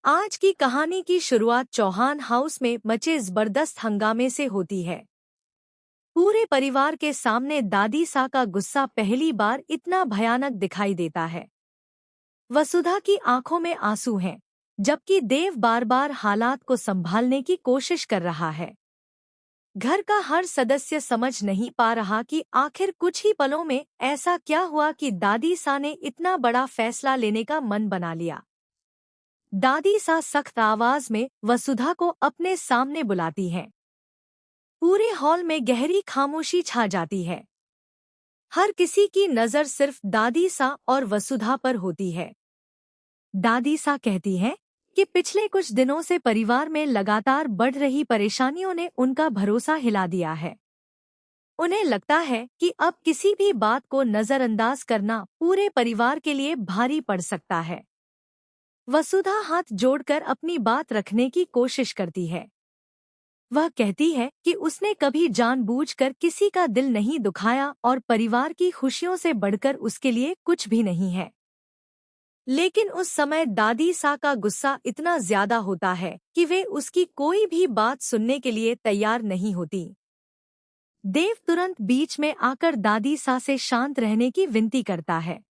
आज की कहानी की शुरुआत चौहान हाउस में मचे जबरदस्त हंगामे से होती है। पूरे परिवार के सामने दादी सा का गुस्सा पहली बार इतना भयानक दिखाई देता है। वसुधा की आंखों में आंसू हैं, जबकि देव बार बार हालात को संभालने की कोशिश कर रहा है। घर का हर सदस्य समझ नहीं पा रहा कि आखिर कुछ ही पलों में ऐसा क्या हुआ कि दादी सा ने इतना बड़ा फैसला लेने का मन बना लिया। दादी सा सख्त आवाज में वसुधा को अपने सामने बुलाती हैं। पूरे हॉल में गहरी खामोशी छा जाती है। हर किसी की नजर सिर्फ दादी सा और वसुधा पर होती है। दादी सा कहती है कि पिछले कुछ दिनों से परिवार में लगातार बढ़ रही परेशानियों ने उनका भरोसा हिला दिया है। उन्हें लगता है कि अब किसी भी बात को नजरअंदाज करना पूरे परिवार के लिए भारी पड़ सकता है। वसुधा हाथ जोड़कर अपनी बात रखने की कोशिश करती है। वह कहती है कि उसने कभी जानबूझकर किसी का दिल नहीं दुखाया और परिवार की खुशियों से बढ़कर उसके लिए कुछ भी नहीं है। लेकिन उस समय दादी सा का गुस्सा इतना ज्यादा होता है कि वे उसकी कोई भी बात सुनने के लिए तैयार नहीं होती। देव तुरंत बीच में आकर दादी सा से शांत रहने की विनती करता है।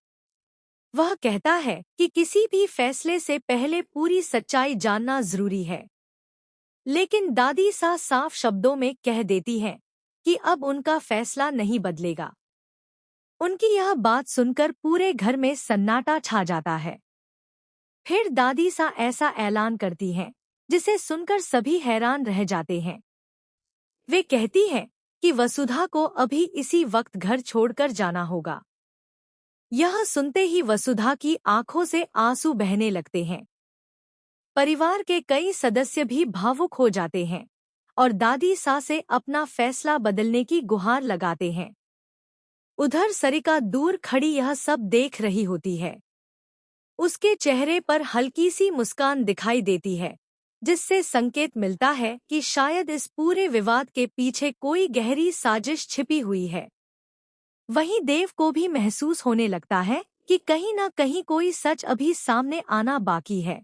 वह कहता है कि किसी भी फैसले से पहले पूरी सच्चाई जानना जरूरी है। लेकिन दादी सा साफ शब्दों में कह देती है कि अब उनका फैसला नहीं बदलेगा। उनकी यह बात सुनकर पूरे घर में सन्नाटा छा जाता है। फिर दादी सा ऐसा ऐलान करती हैं, जिसे सुनकर सभी हैरान रह जाते हैं। वे कहती हैं कि वसुधा को अभी इसी वक्त घर छोड़कर जाना होगा। यह सुनते ही वसुधा की आंखों से आंसू बहने लगते हैं। परिवार के कई सदस्य भी भावुक हो जाते हैं और दादी सा से अपना फैसला बदलने की गुहार लगाते हैं। उधर सरिका दूर खड़ी यह सब देख रही होती है। उसके चेहरे पर हल्की सी मुस्कान दिखाई देती है, जिससे संकेत मिलता है कि शायद इस पूरे विवाद के पीछे कोई गहरी साजिश छिपी हुई है। वहीं देव को भी महसूस होने लगता है कि कहीं न कहीं कोई सच अभी सामने आना बाकी है।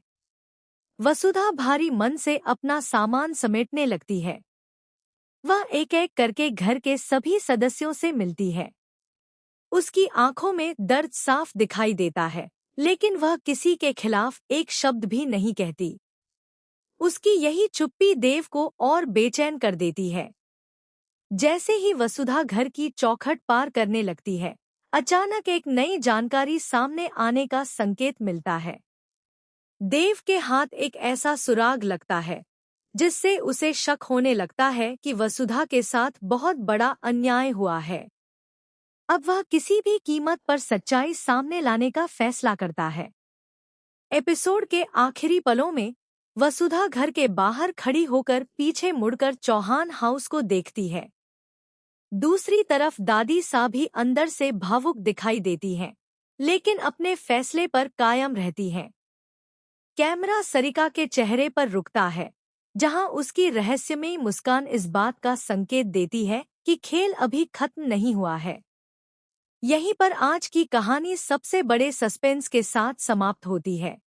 वसुधा भारी मन से अपना सामान समेटने लगती है। वह एक एक करके घर के सभी सदस्यों से मिलती है। उसकी आंखों में दर्द साफ दिखाई देता है, लेकिन वह किसी के खिलाफ एक शब्द भी नहीं कहती। उसकी यही चुप्पी देव को और बेचैन कर देती है। जैसे ही वसुधा घर की चौखट पार करने लगती है, अचानक एक नई जानकारी सामने आने का संकेत मिलता है। देव के हाथ एक ऐसा सुराग लगता है, जिससे उसे शक होने लगता है कि वसुधा के साथ बहुत बड़ा अन्याय हुआ है। अब वह किसी भी कीमत पर सच्चाई सामने लाने का फैसला करता है। एपिसोड के आखिरी पलों में वसुधा घर के बाहर खड़ी होकर पीछे मुड़कर चौहान हाउस को देखती है। दूसरी तरफ दादी सा भी अंदर से भावुक दिखाई देती हैं, लेकिन अपने फैसले पर कायम रहती हैं। कैमरा सरिका के चेहरे पर रुकता है, जहां उसकी रहस्यमयी मुस्कान इस बात का संकेत देती है कि खेल अभी खत्म नहीं हुआ है। यहीं पर आज की कहानी सबसे बड़े सस्पेंस के साथ समाप्त होती है।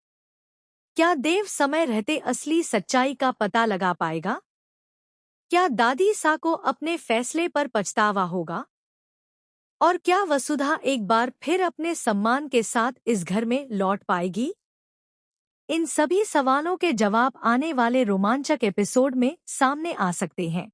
क्या देव समय रहते असली सच्चाई का पता लगा पाएगा? क्या दादी सा को अपने फैसले पर पछतावा होगा? और क्या वसुधा एक बार फिर अपने सम्मान के साथ इस घर में लौट पाएगी? इन सभी सवालों के जवाब आने वाले रोमांचक एपिसोड में सामने आ सकते हैं।